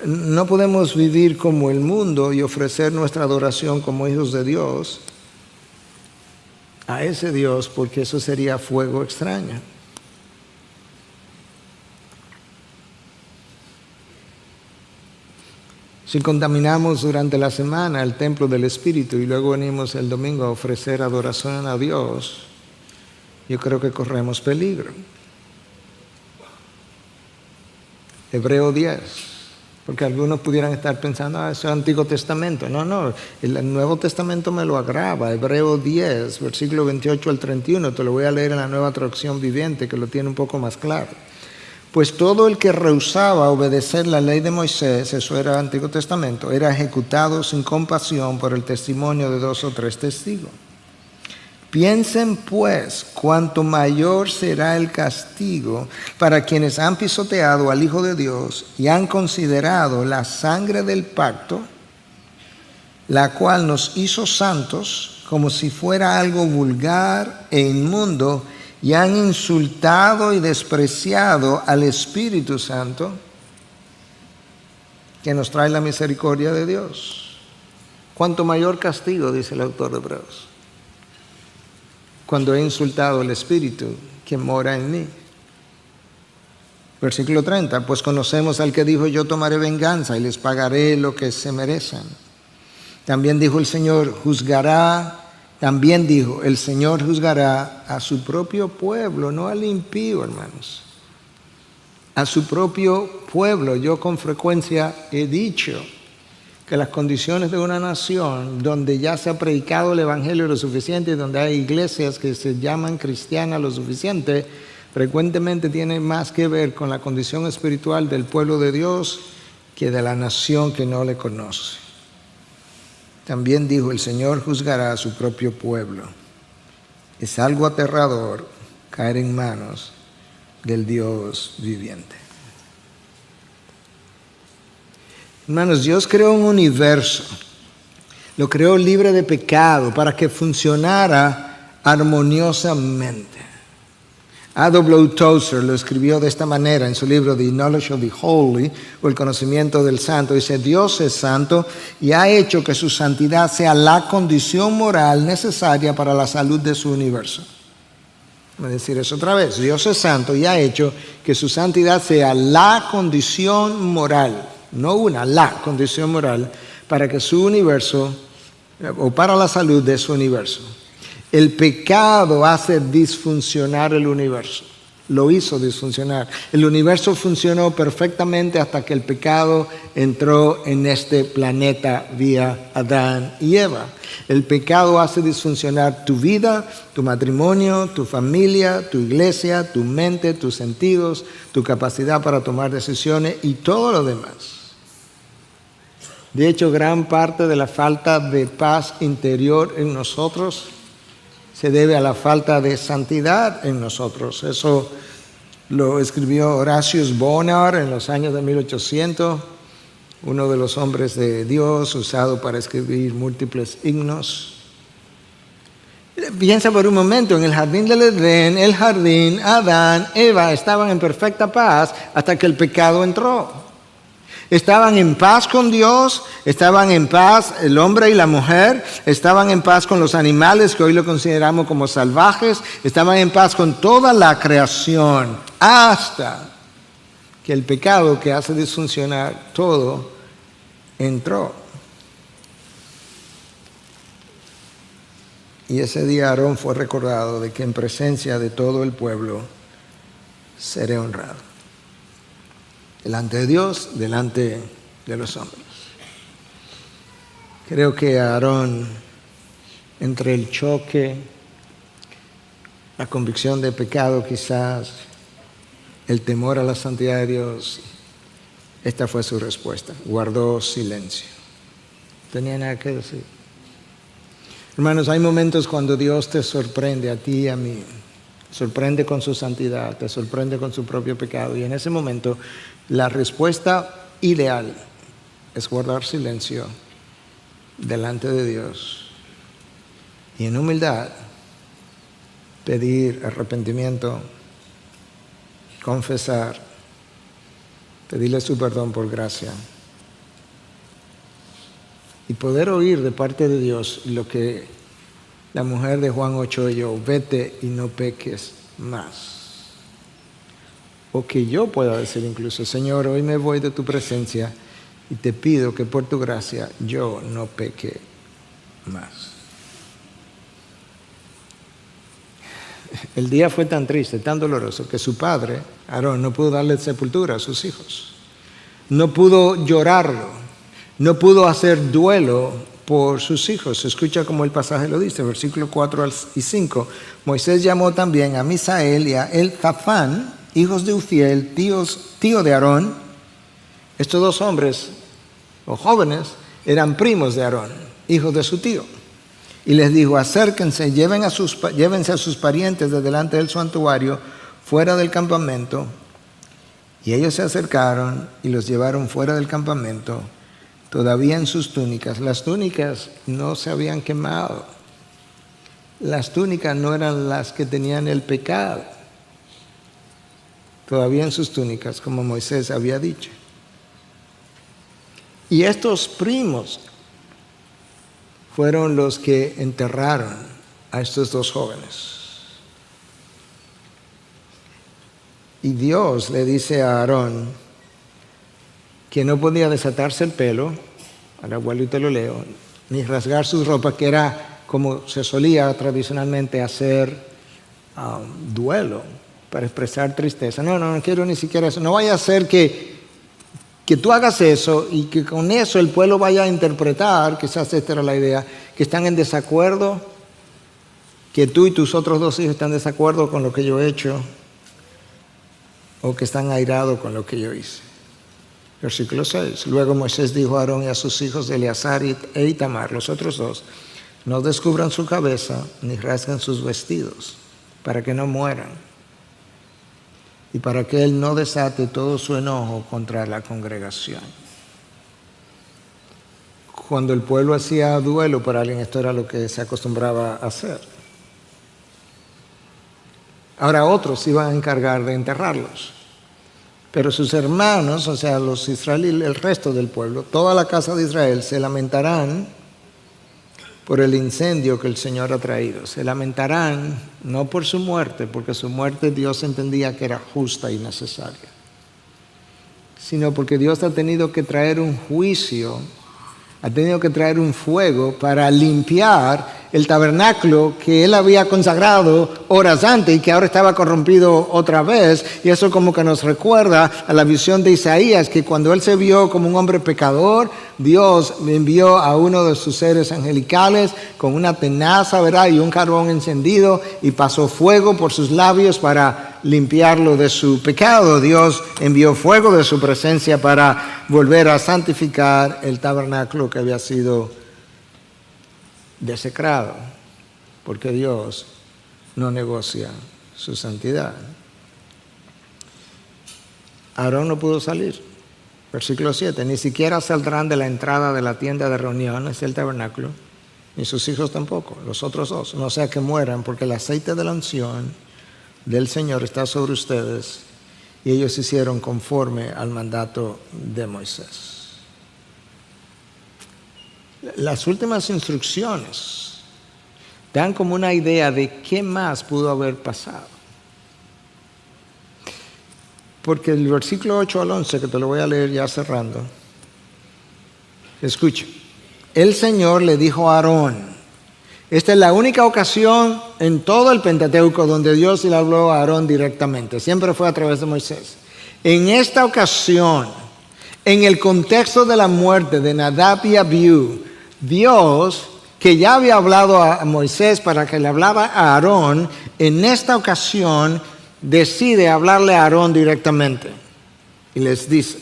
No podemos vivir como el mundo y ofrecer nuestra adoración como hijos de Dios a ese Dios, porque eso sería fuego extraño. Si contaminamos durante la semana el templo del Espíritu y luego venimos el domingo a ofrecer adoración a Dios, yo creo que corremos peligro. Hebreo 10, porque algunos pudieran estar pensando: eso es Antiguo Testamento. No, el Nuevo Testamento me lo agrava. Hebreo 10, versículo 28 al 31, te lo voy a leer en la Nueva Traducción Viviente, que lo tiene un poco más claro. Pues todo el que rehusaba obedecer la ley de Moisés, eso era Antiguo Testamento, era ejecutado sin compasión por el testimonio de 2 o 3 testigos. Piensen pues cuánto mayor será el castigo para quienes han pisoteado al Hijo de Dios y han considerado la sangre del pacto, la cual nos hizo santos, como si fuera algo vulgar e inmundo, y han insultado y despreciado al Espíritu Santo, que nos trae la misericordia de Dios. Cuánto mayor castigo, dice el autor de Hebreos, cuando he insultado al Espíritu que mora en mí. Versículo 30, pues conocemos al que dijo: yo tomaré venganza y les pagaré lo que se merecen. También dijo el Señor juzgará a su propio pueblo, no al impío, hermanos. A su propio pueblo. Yo con frecuencia he dicho que las condiciones de una nación donde ya se ha predicado el Evangelio lo suficiente y donde hay iglesias que se llaman cristianas lo suficiente, frecuentemente tiene más que ver con la condición espiritual del pueblo de Dios que de la nación que no le conoce. También dijo: el Señor juzgará a su propio pueblo. Es algo aterrador caer en manos del Dios viviente. Hermanos, Dios creó un universo, lo creó libre de pecado para que funcionara armoniosamente. A.W. Tozer lo escribió de esta manera en su libro The Knowledge of the Holy, o el conocimiento del santo. Dice: Dios es santo y ha hecho que su santidad sea la condición moral necesaria para la salud de su universo. Voy a decir eso otra vez. Dios es santo y ha hecho que su santidad sea la condición moral, no una, la condición moral para que su universo, o para la salud de su universo. El pecado hace disfuncionar el universo. Lo hizo disfuncionar. El universo funcionó perfectamente hasta que el pecado entró en este planeta vía Adán y Eva. El pecado hace disfuncionar tu vida, tu matrimonio, tu familia, tu iglesia, tu mente, tus sentidos, tu capacidad para tomar decisiones y todo lo demás. De hecho, gran parte de la falta de paz interior en nosotros se debe a la falta de santidad en nosotros. Eso lo escribió Horatius Bonar en los años de 1800, uno de los hombres de Dios usado para escribir múltiples himnos. Piensa por un momento, en el jardín del Edén, el jardín, Adán, Eva estaban en perfecta paz hasta que el pecado entró. Estaban en paz con Dios, estaban en paz el hombre y la mujer, estaban en paz con los animales que hoy lo consideramos como salvajes, estaban en paz con toda la creación, hasta que el pecado que hace disfuncionar todo entró. Y ese día Aarón fue recordado de que en presencia de todo el pueblo seré honrado. Delante de Dios, delante de los hombres. Creo que Aarón, entre el choque, la convicción de pecado quizás, el temor a la santidad de Dios, esta fue su respuesta. Guardó silencio. No tenía nada que decir. Hermanos, hay momentos cuando Dios te sorprende a ti y a mí. Te sorprende con su santidad, te sorprende con su propio pecado. Y en ese momento, la respuesta ideal es guardar silencio delante de Dios y en humildad pedir arrepentimiento, confesar, pedirle su perdón por gracia y poder oír de parte de Dios lo que la mujer de Juan 8 oyó: vete y no peques más. O que yo pueda decir incluso: Señor, hoy me voy de tu presencia y te pido que por tu gracia yo no peque más. El día fue tan triste, tan doloroso, que su padre, Aarón, no pudo darle sepultura a sus hijos. No pudo llorarlo, no pudo hacer duelo por sus hijos. Escucha como el pasaje lo dice, versículos 4 y 5. Moisés llamó también a Misael y a Elzafán, hijos de Uziel, tío de Aarón. Estos dos hombres, o jóvenes, eran primos de Aarón, hijos de su tío. Y les dijo: acérquense, llévense a sus parientes de delante del santuario, fuera del campamento. Y ellos se acercaron y los llevaron fuera del campamento, todavía en sus túnicas. Las túnicas no se habían quemado. Las túnicas no eran las que tenían el pecado. Todavía en sus túnicas, como Moisés había dicho. Y estos primos fueron los que enterraron a estos dos jóvenes. Y Dios le dice a Aarón que no podía desatarse el pelo, al abuelito lo leo, ni rasgar sus ropas, que era como se solía tradicionalmente hacer duelo, para expresar tristeza. No quiero ni siquiera eso. No vaya a ser que tú hagas eso y que con eso el pueblo vaya a interpretar, quizás esta era la idea, que están en desacuerdo, que tú y tus otros dos hijos están en desacuerdo con lo que yo he hecho, o que están airados con lo que yo hice. Versículo 6. Luego Moisés dijo a Aarón y a sus hijos Eleazar e Itamar, los otros dos: no descubran su cabeza ni rasguen sus vestidos, para que no mueran, y para que él no desate todo su enojo contra la congregación. Cuando el pueblo hacía duelo para alguien, esto era lo que se acostumbraba a hacer. Ahora otros iban a encargar de enterrarlos. Pero sus hermanos, o sea, los israelíes, el resto del pueblo, toda la casa de Israel, se lamentarán por el incendio que el Señor ha traído. Se lamentarán no por su muerte, porque su muerte Dios entendía que era justa y necesaria, sino porque Dios ha tenido que traer un juicio, ha tenido que traer un fuego para limpiar el tabernáculo que él había consagrado horas antes y que ahora estaba corrompido otra vez. Y eso como que nos recuerda a la visión de Isaías, que cuando él se vio como un hombre pecador, Dios envió a uno de sus seres angelicales con una tenaza, ¿verdad? Y un carbón encendido, y pasó fuego por sus labios para limpiarlo de su pecado. Dios envió fuego de su presencia para volver a santificar el tabernáculo que había sido desecrado, porque Dios no negocia su santidad. Aarón no pudo salir. Versículo 7, ni siquiera saldrán de la entrada de la tienda de reunión, es el tabernáculo, ni sus hijos tampoco, los otros dos, no sea que mueran, porque el aceite de la unción del Señor está sobre ustedes, y ellos hicieron conforme al mandato de Moisés. Las últimas instrucciones dan como una idea de qué más pudo haber pasado. Porque el versículo 8 al 11, que te lo voy a leer ya cerrando, escucha. El Señor le dijo a Aarón, esta es la única ocasión en todo el Pentateuco donde Dios le habló a Aarón directamente, siempre fue a través de Moisés. En esta ocasión, en el contexto de la muerte de Nadab y Abiú, Dios, que ya había hablado a Moisés para que le hablara a Aarón, en esta ocasión decide hablarle a Aarón directamente. Y les dice,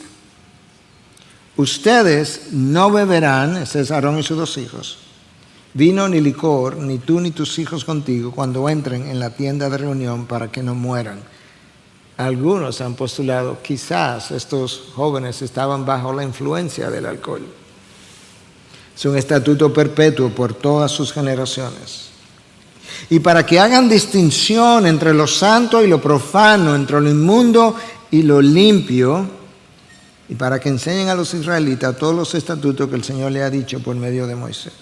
ustedes no beberán, ese es Aarón y sus dos hijos, vino ni licor, ni tú ni tus hijos contigo, cuando entren en la tienda de reunión, para que no mueran. Algunos han postulado, quizás estos jóvenes estaban bajo la influencia del alcohol. Es un estatuto perpetuo por todas sus generaciones. Y para que hagan distinción entre lo santo y lo profano, entre lo inmundo y lo limpio, y para que enseñen a los israelitas todos los estatutos que el Señor le ha dicho por medio de Moisés.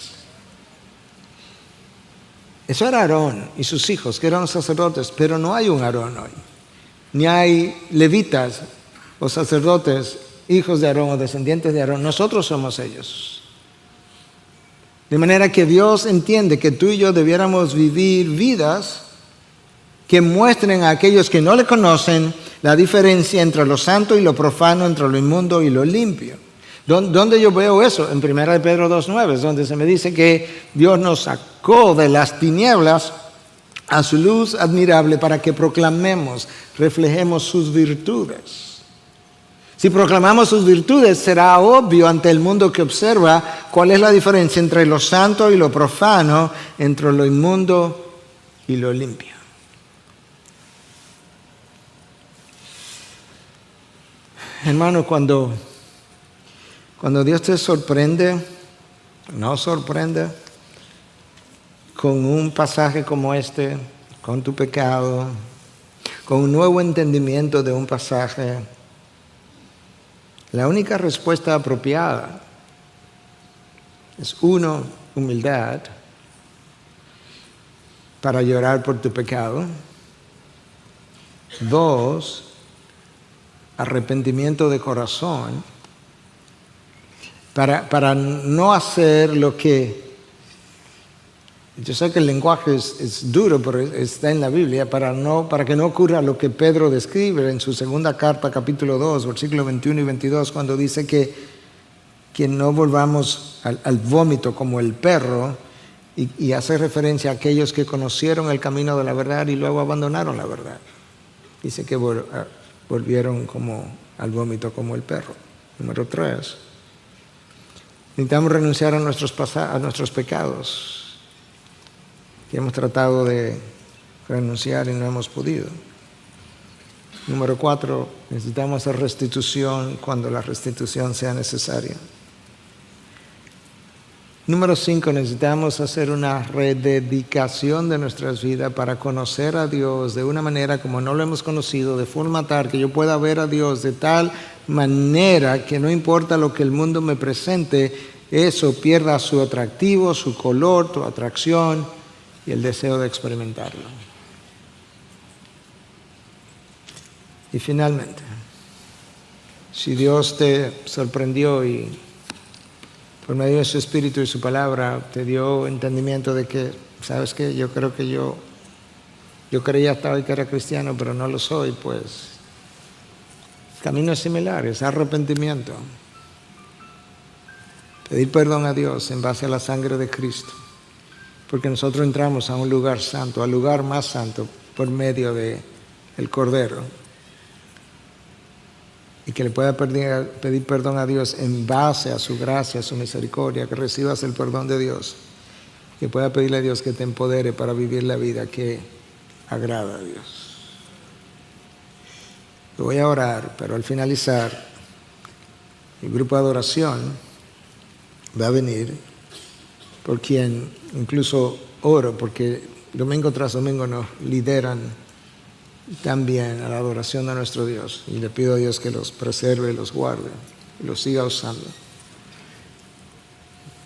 Eso era Aarón y sus hijos, que eran los sacerdotes, pero no hay un Aarón hoy. Ni hay levitas o sacerdotes, hijos de Aarón o descendientes de Aarón. Nosotros somos ellos. De manera que Dios entiende que tú y yo debiéramos vivir vidas que muestren a aquellos que no le conocen la diferencia entre lo santo y lo profano, entre lo inmundo y lo limpio. ¿Dónde yo veo eso? En 1 Pedro 2:9, donde se me dice que Dios nos sacó de las tinieblas a su luz admirable para que proclamemos, reflejemos sus virtudes. Si proclamamos sus virtudes, será obvio ante el mundo que observa cuál es la diferencia entre lo santo y lo profano, entre lo inmundo y lo limpio. Hermano, cuando Dios te sorprende, nos sorprende con un pasaje como este, con tu pecado, con un nuevo entendimiento de un pasaje, la única respuesta apropiada es, uno, humildad para llorar por tu pecado. Dos, arrepentimiento de corazón para no hacer lo que... Yo sé que el lenguaje es duro, pero está en la Biblia, para que no ocurra lo que Pedro describe en su segunda carta, capítulo 2, versículos 21 y 22, cuando dice que no volvamos al vómito como el perro, y hace referencia a aquellos que conocieron el camino de la verdad y luego abandonaron la verdad. Dice que volvieron como al vómito como el perro. Número 3, necesitamos renunciar a nuestros pecados, que hemos tratado de renunciar y no hemos podido. Número 4, necesitamos hacer restitución cuando la restitución sea necesaria. Número 5, necesitamos hacer una rededicación de nuestras vidas para conocer a Dios de una manera como no lo hemos conocido, de forma tal que yo pueda ver a Dios de tal manera que no importa lo que el mundo me presente, eso pierda su atractivo, su color, tu atracción y el deseo de experimentarlo. Y finalmente, si Dios te sorprendió y por medio de su Espíritu y su palabra, te dio entendimiento de que, ¿sabes qué? Yo creo que yo creía hasta hoy que era cristiano, pero no lo soy, pues caminos similares, arrepentimiento, pedir perdón a Dios en base a la sangre de Cristo, porque nosotros entramos a un lugar santo, al lugar más santo, por medio del Cordero, y que le pueda pedir perdón a Dios en base a su gracia, a su misericordia, que recibas el perdón de Dios, que pueda pedirle a Dios que te empodere para vivir la vida que agrada a Dios. Yo voy a orar, pero al finalizar, el grupo de adoración va a venir, por quien incluso oro, porque domingo tras domingo nos lideran también a la adoración de nuestro Dios, y le pido a Dios que los preserve, los guarde y los siga usando.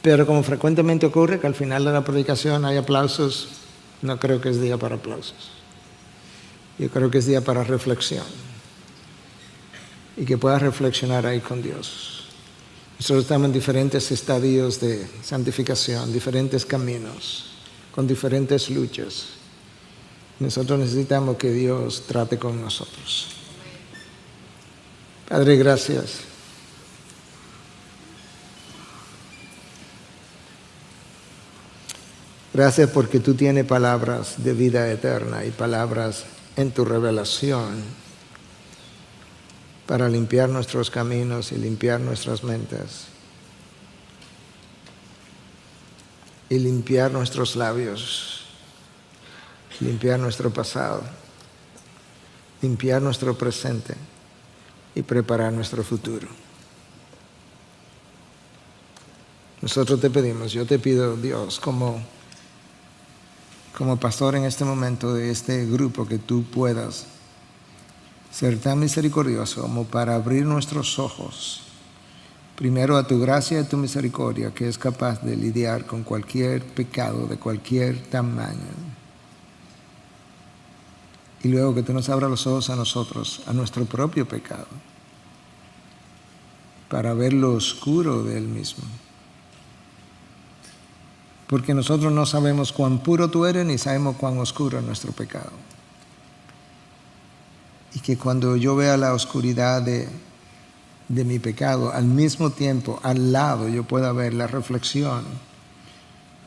Pero como frecuentemente ocurre que al final de la predicación hay aplausos, no creo que es día para aplausos. Yo creo que es día para reflexión, y que puedas reflexionar ahí con Dios. Nosotros estamos en diferentes estadios de santificación, diferentes caminos, con diferentes luchas. Nosotros necesitamos que Dios trate con nosotros. Padre, gracias. Gracias porque tú tienes palabras de vida eterna y palabras en tu revelación para limpiar nuestros caminos y limpiar nuestras mentes y limpiar nuestros labios, limpiar nuestro pasado, limpiar nuestro presente y preparar nuestro futuro. Nosotros te pedimos, yo te pido, Dios, como pastor en este momento de este grupo, que tú puedas ser tan misericordioso como para abrir nuestros ojos, primero a tu gracia y a tu misericordia, que es capaz de lidiar con cualquier pecado de cualquier tamaño. Y luego que tú nos abras los ojos a nosotros, a nuestro propio pecado, para ver lo oscuro de él mismo. Porque nosotros no sabemos cuán puro tú eres, ni sabemos cuán oscuro es nuestro pecado. Y que cuando yo vea la oscuridad de mi pecado, al mismo tiempo, al lado, yo pueda ver la reflexión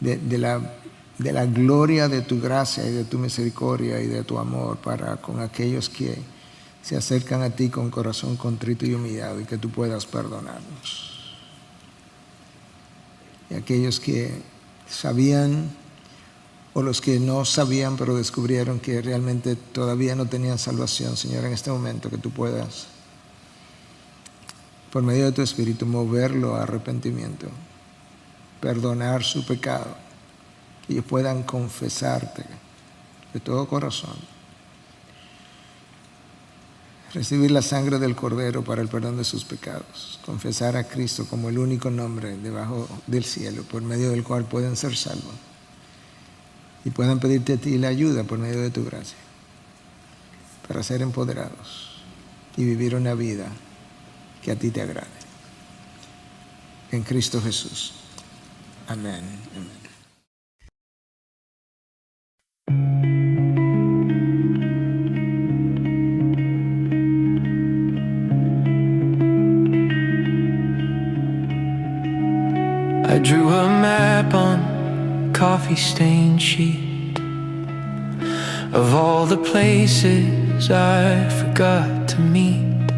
de la gloria de tu gracia y de tu misericordia y de tu amor para con aquellos que se acercan a ti con corazón contrito y humillado, y que tú puedas perdonarnos. Y aquellos que sabían, o los que no sabían pero descubrieron que realmente todavía no tenían salvación, Señor, en este momento que tú puedas, por medio de tu Espíritu, moverlo a arrepentimiento, perdonar su pecado, que ellos puedan confesarte de todo corazón, recibir la sangre del Cordero para el perdón de sus pecados, confesar a Cristo como el único nombre debajo del cielo por medio del cual pueden ser salvos, y puedan pedirte a ti la ayuda por medio de tu gracia para ser empoderados y vivir una vida que a ti te agrade. En Cristo Jesús. Amén. Amén. I drew a map on a coffee-stained sheet of all the places I forgot to meet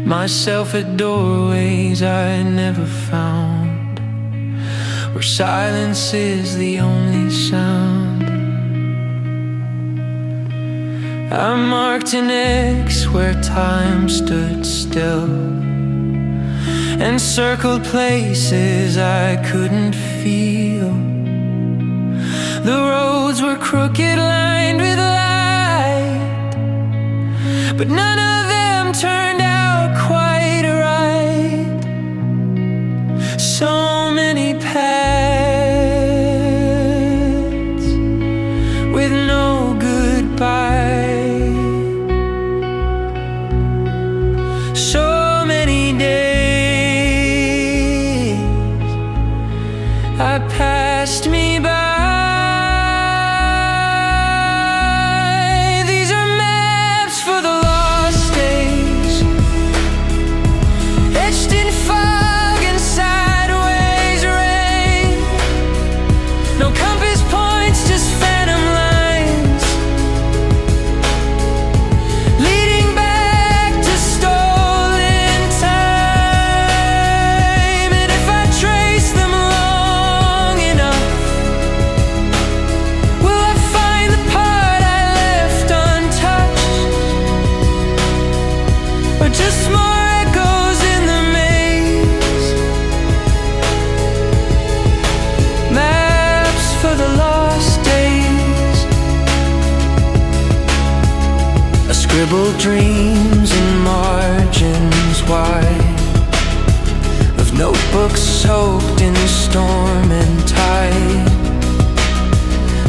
myself, at doorways I never found, where silence is the only sound. I marked an X where time stood still, and circled places I couldn't feel. The roads were crooked, lined with light, but none of them turned out quite right. So many paths with no goodbye. So many days just more echoes in the maze. Maps for the lost days. I scribbled dreams in margins wide of notebooks soaked in storm and tide.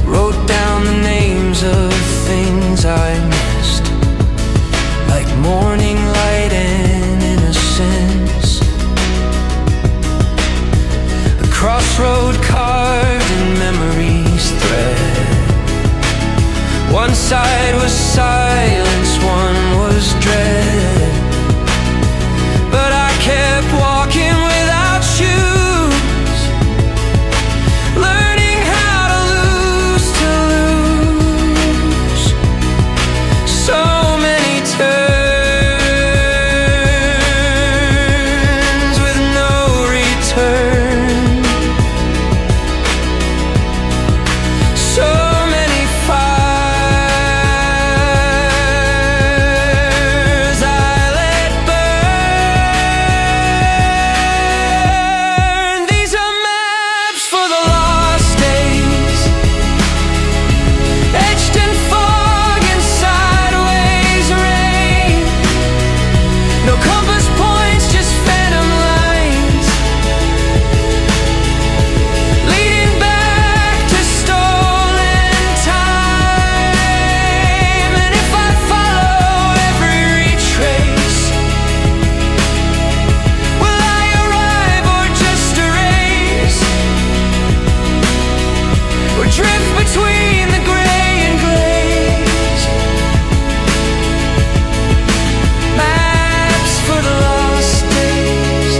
Wrote down the names of things I missed, like morning light and innocence. A crossroad carved in memory's thread. One side was silence, one was dread. But I kept walking without shoes, learning how to lose. So many turns with no return. So many fires I let burn. These are maps for the lost days, etched in fog and sideways rain. No compass points, just phantom lines, leading back to stolen time. And if I follow every retrace, will I arrive or just erase, or drift between the gray and grays? Maps for the lost days.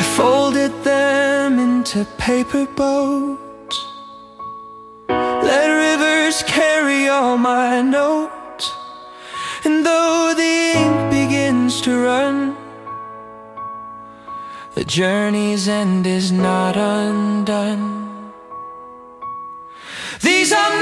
I folded them into paper boats, let rivers carry all my notes. And though the ink begins to run, the journey's end is not undone. These are